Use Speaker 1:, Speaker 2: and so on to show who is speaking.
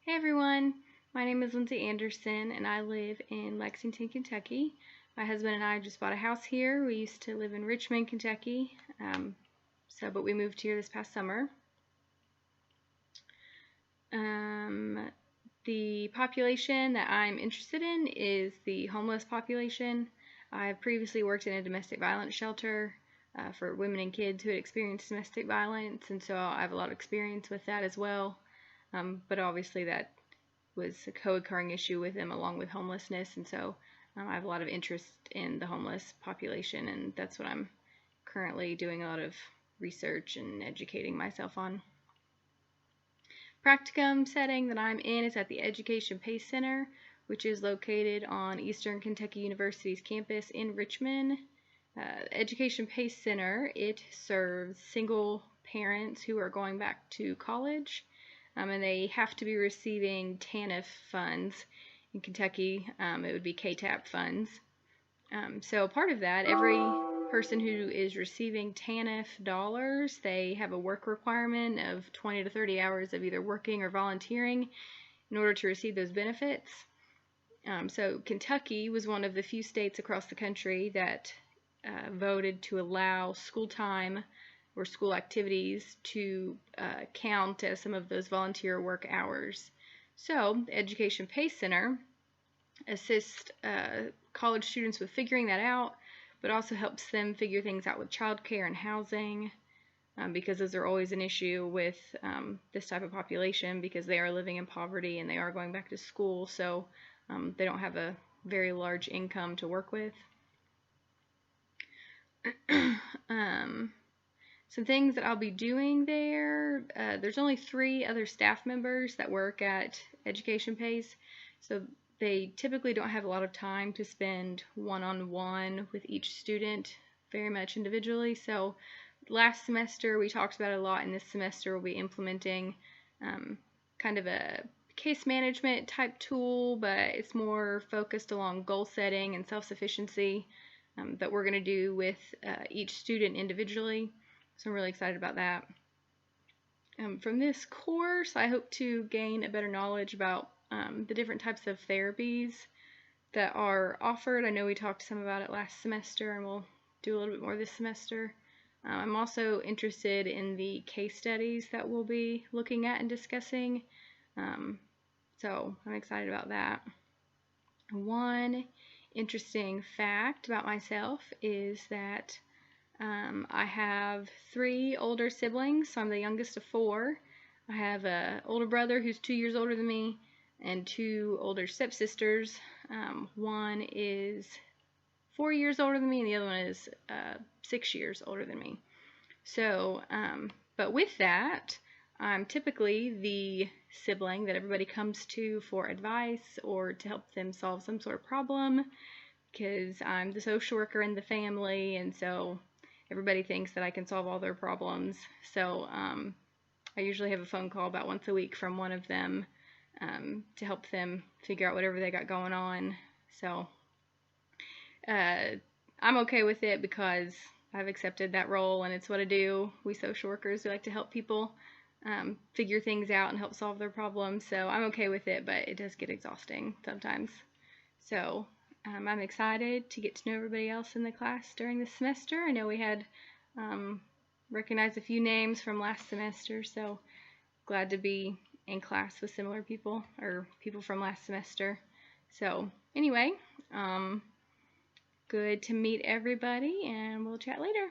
Speaker 1: Hey everyone, my name is Lindsay Anderson and I live in Lexington, Kentucky. My husband and I just bought a house here. We used to live in Richmond, Kentucky, but we moved here this past summer. The population that I'm interested in is the homeless population. I've previously worked in a domestic violence shelter for women and kids who had experienced domestic violence, and so I have a lot of experience with that as well. But obviously that was a co-occurring issue with them along with homelessness, and so I have a lot of interest in the homeless population, and that's what I'm currently doing a lot of research and educating myself on. Practicum setting that I'm in is at the Education PACE Center, which is located on Eastern Kentucky University's campus in Richmond. Education PACE Center, it serves single parents who are going back to college, and they have to be receiving TANF funds. In Kentucky, it would be KTAP funds. So part of that, every person who is receiving TANF dollars, they have a work requirement of 20 to 30 hours of either working or volunteering in order to receive those benefits. So Kentucky was one of the few states across the country that voted to allow school time or school activities to count as some of those volunteer work hours. So the Education PACE Center assists college students with figuring that out, but also helps them figure things out with childcare and housing, because those are always an issue with this type of population, because they are living in poverty and they are going back to school, so they don't have a very large income to work with. Some things that I'll be doing there, there's only 3 other staff members that work at Education PACE, so they typically don't have a lot of time to spend one-on-one with each student, very much individually. So last semester we talked about it a lot, and this semester we'll be implementing kind of a case management type tool, but it's more focused along goal setting and self-sufficiency that we're going to do with each student individually. So I'm really excited about that. From this course, I hope to gain a better knowledge about the different types of therapies that are offered. I know we talked some about it last semester, and we'll do a little bit more this semester. I'm also interested in the case studies that we'll be looking at and discussing, so I'm excited about that. One interesting fact about myself is that I have 3 older siblings, so I'm the youngest of 4. I have an older brother who's 2 years older than me, and 2 older stepsisters. One is 4 years older than me, and the other one is 6 years older than me. So, but with that, I'm typically the sibling that everybody comes to for advice or to help them solve some sort of problem, because I'm the social worker in the family, and so everybody thinks that I can solve all their problems. So I usually have a phone call about once a week from one of them to help them figure out whatever they got going on. So I'm okay with it because I've accepted that role, and it's what I do. We social workers, we like to help people figure things out and help solve their problems. So I'm okay with it, but it does get exhausting sometimes. So I'm excited to get to know everybody else in the class during the semester. I know we had recognized a few names from last semester, so glad to be in class with similar people, or people from last semester. So anyway, good to meet everybody, and we'll chat later.